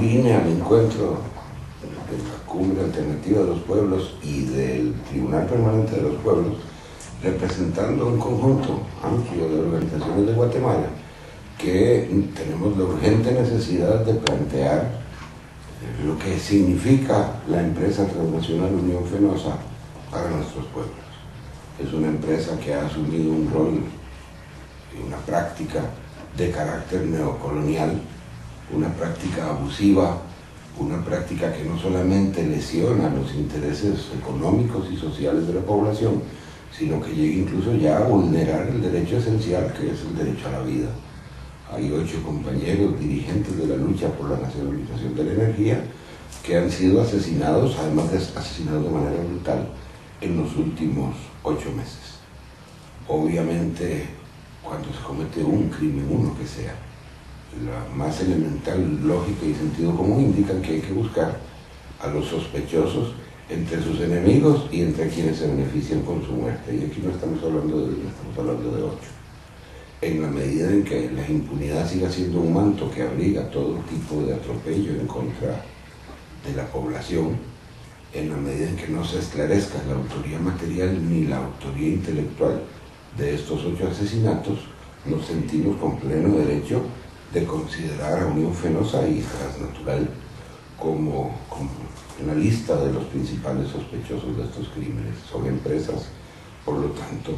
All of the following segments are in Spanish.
vine al encuentro de la Cumbre Alternativa de los Pueblos y del Tribunal Permanente de los Pueblos, representando un conjunto amplio de organizaciones de Guatemala que tenemos la urgente necesidad de plantear lo que significa la empresa transnacional Unión Fenosa para nuestros pueblos. Es una empresa que ha asumido un rol y una práctica de carácter neocolonial, una práctica abusiva, una práctica que no solamente lesiona los intereses económicos y sociales de la población, sino que llega incluso ya a vulnerar el derecho esencial, que es el derecho a la vida. Hay 8 compañeros dirigentes de la lucha por la nacionalización de la energía que han sido asesinados, además de asesinados de manera brutal, en los últimos 8 meses. Obviamente, cuando se comete un crimen, uno que sea, la más elemental lógica y sentido común indican que hay que buscar a los sospechosos entre sus enemigos y entre quienes se benefician con su muerte. Y aquí no estamos hablando de 1, estamos hablando de 8. En la medida en que la impunidad siga siendo un manto que abriga todo tipo de atropello en contra de la población, en la medida en que no se esclarezca la autoría material ni la autoría intelectual de estos 8 asesinatos, nos sentimos con pleno derecho de considerar a Unión Fenosa y Transnatural como en la lista de los principales sospechosos de estos crímenes. Son empresas, por lo tanto,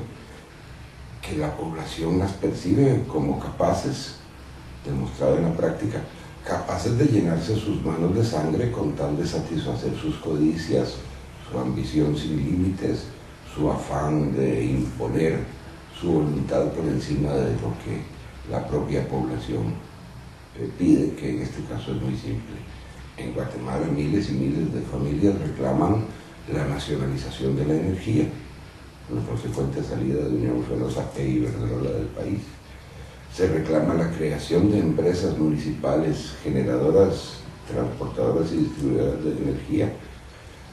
que la población las percibe como capaces, demostrado en la práctica, capaces de llenarse sus manos de sangre con tal de satisfacer sus codicias, su ambición sin límites, su afán de imponer su voluntad por encima de lo que la propia población pide, que en este caso es muy simple. En Guatemala miles y miles de familias reclaman la nacionalización de la energía, la consecuente salida de Unión Fenosa e Iberdrola del país. Se reclama la creación de empresas municipales generadoras, transportadoras y distribuidoras de energía,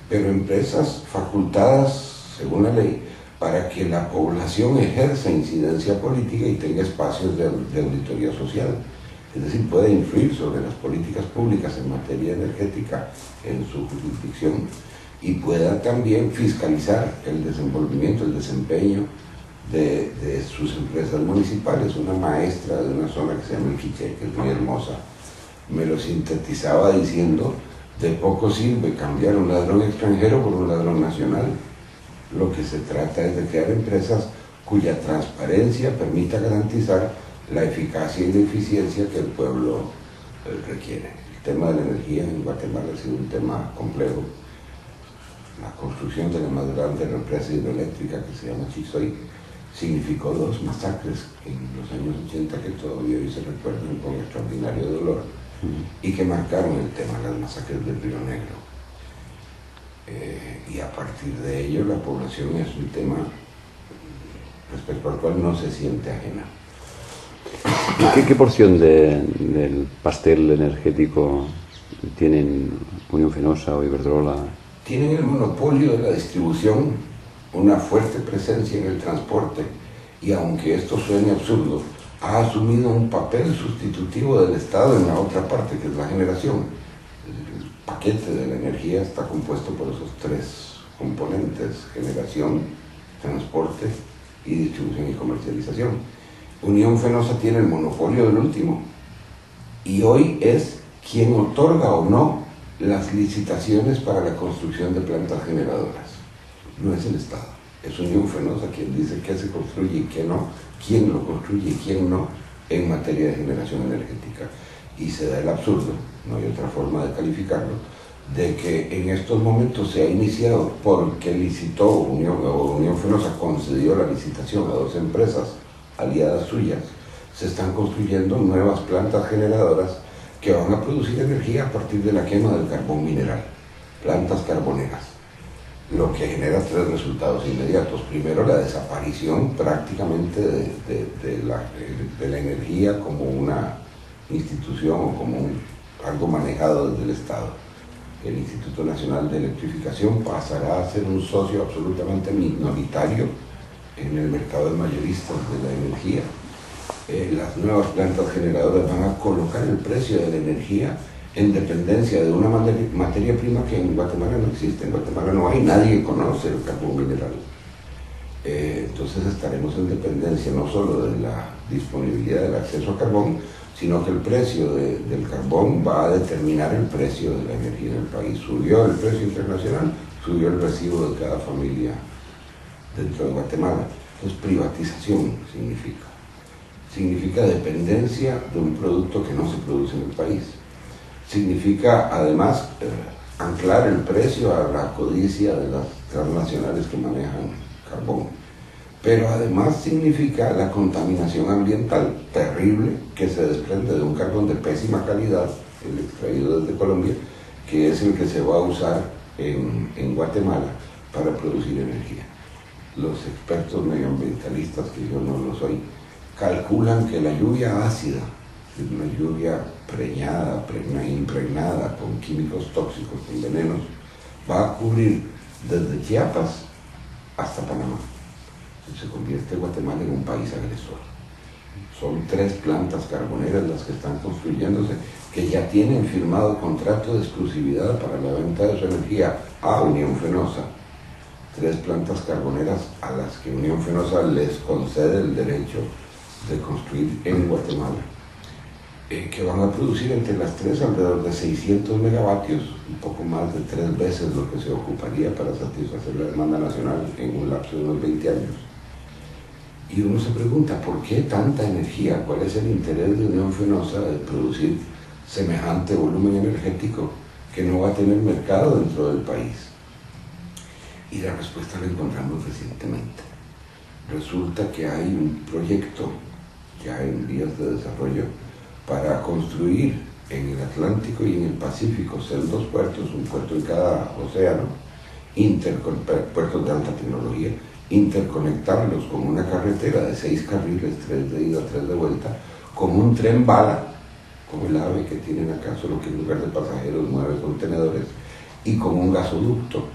pero empresas facultadas, según la ley, para que la población ejerza incidencia política y tenga espacios de auditoría social. Es decir, pueda influir sobre las políticas públicas en materia energética en su jurisdicción y pueda también fiscalizar el desenvolvimiento, el desempeño de sus empresas municipales. Una maestra de una zona que se llama El Quiché, que es muy hermosa, me lo sintetizaba diciendo: de poco sirve cambiar un ladrón extranjero por un ladrón nacional. Lo que se trata es de crear empresas cuya transparencia permita garantizar la eficacia y la eficiencia que el pueblo requiere. El tema de la energía en Guatemala ha sido un tema complejo. La construcción de la más grande represa hidroeléctrica, que se llama Chisoy, significó 2 masacres en los años 80 que todavía hoy se recuerdan con extraordinario dolor y que marcaron el tema de las masacres del Río Negro. Y a partir de ello la población es un tema respecto al cual no se siente ajena. ¿Qué porción del pastel energético tienen Unión Fenosa o Iberdrola? Tienen el monopolio de la distribución, una fuerte presencia en el transporte y, aunque esto suene absurdo, ha asumido un papel sustitutivo del Estado en la otra parte, que es la generación. El paquete de la energía está compuesto por esos 3 componentes: generación, transporte y distribución y comercialización. Unión Fenosa tiene el monopolio del último y hoy es quien otorga o no las licitaciones para la construcción de plantas generadoras. No es el Estado, es Unión Fenosa quien dice qué se construye y qué no, quién lo construye y quién no en materia de generación energética. Y se da el absurdo, no hay otra forma de calificarlo, de que en estos momentos se ha iniciado porque licitó Unión Fenosa concedió la licitación a 2 empresas aliadas suyas. Se están construyendo nuevas plantas generadoras que van a producir energía a partir de la quema del carbón mineral, plantas carboneras, lo que genera 3 resultados inmediatos. Primero, la desaparición prácticamente de la energía como una institución o como algo manejado desde el Estado. El Instituto Nacional de Electrificación pasará a ser un socio absolutamente minoritario en el mercado de mayoristas de la energía. Las nuevas plantas generadoras van a colocar el precio de la energía en dependencia de una materia prima que en Guatemala no existe. En Guatemala no hay, nadie conoce el carbón mineral. Entonces estaremos en dependencia no solo de la disponibilidad del acceso a carbón, sino que el precio del carbón va a determinar el precio de la energía en el país. Subió el precio internacional, subió el recibo de cada familia dentro de Guatemala. Entonces privatización significa dependencia de un producto que no se produce en el país. Significa además anclar el precio a la codicia de las transnacionales que manejan carbón. Pero además significa la contaminación ambiental terrible que se desprende de un carbón de pésima calidad, el extraído desde Colombia, que es el que se va a usar en Guatemala para producir energía. Los expertos medioambientalistas, que yo no lo soy, calculan que la lluvia ácida, una lluvia impregnada con químicos tóxicos, con venenos, va a cubrir desde Chiapas hasta Panamá. Se convierte Guatemala en un país agresor. Son 3 plantas carboneras las que están construyéndose, que ya tienen firmado contrato de exclusividad para la venta de su energía a Unión Fenosa. 3 plantas carboneras a las que Unión Fenosa les concede el derecho de construir en Guatemala, que van a producir entre las 3 alrededor de 600 megavatios, un poco más de 3 veces lo que se ocuparía para satisfacer la demanda nacional en un lapso de unos 20 años. Y uno se pregunta, ¿por qué tanta energía? ¿Cuál es el interés de Unión Fenosa de producir semejante volumen energético que no va a tener mercado dentro del país? Y la respuesta la encontramos recientemente. Resulta que hay un proyecto ya en vías de desarrollo para construir en el Atlántico y en el Pacífico, ser 2 puertos, un puerto en cada océano, puertos de alta tecnología, interconectarlos con una carretera de 6 carriles, 3 de ida, 3 de vuelta, con un tren bala, como el AVE que tienen acá, solo que en lugar de pasajeros mueve contenedores, y con un gasoducto,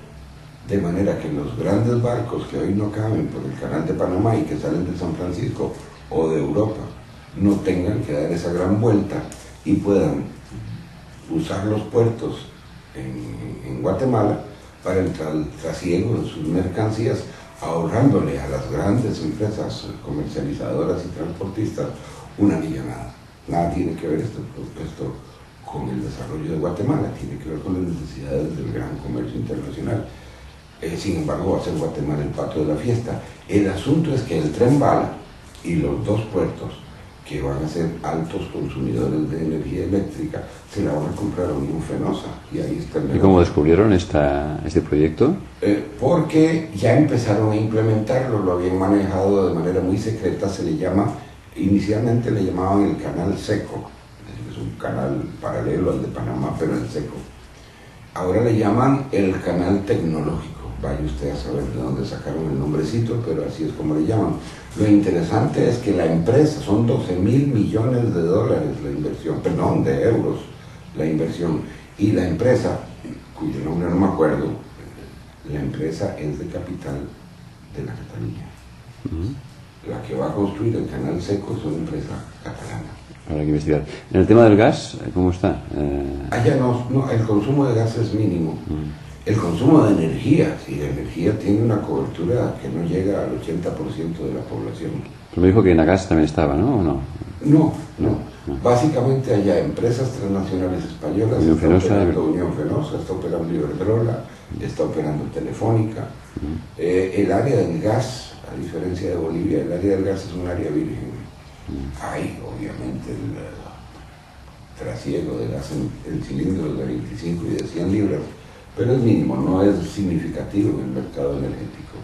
de manera que los grandes barcos que hoy no caben por el canal de Panamá y que salen de San Francisco o de Europa, no tengan que dar esa gran vuelta y puedan usar los puertos en Guatemala para el trasiego de sus mercancías, ahorrándole a las grandes empresas comercializadoras y transportistas una millonada. Nada tiene que ver esto con el desarrollo de Guatemala, tiene que ver con las necesidades del gran comercio internacional. Sin embargo, va a ser Guatemala el pato de la fiesta. El asunto es que el tren bala y los 2 puertos, que van a ser altos consumidores de energía eléctrica, se la van a comprar a Unión Fenosa. Y ahí está el negocio. ¿Y cómo descubrieron este proyecto? Porque ya empezaron a implementarlo, lo habían manejado de manera muy secreta, inicialmente le llamaban el canal seco, es un canal paralelo al de Panamá, pero en seco. Ahora le llaman el canal tecnológico. Vaya usted a saber de dónde sacaron el nombrecito, pero así es como le llaman. Lo interesante es que la empresa, son 12.000 millones de dólares la inversión, perdón, de euros la inversión, y la empresa, cuyo nombre no me acuerdo, la empresa es de capital de la Cataluña. La que va a construir el canal seco es una empresa catalana. Habrá que investigar. En el tema del gas, ¿cómo está? Allá no, el consumo de gas es mínimo. El consumo de energía, si la energía tiene una cobertura que no llega al 80% de la población. Pero me dijo que en la gas también estaba, ¿no? ¿O no? No. Básicamente allá empresas transnacionales españolas, Unión Fenosa, Unión Fenosa, está operando Iberdrola, está operando Telefónica. El área del gas, a diferencia de Bolivia, el área del gas es un área virgen. Hay obviamente el trasiego de gas en cilindros de 25 y de 100 libras, pero es mínimo, no es significativo en el mercado energético.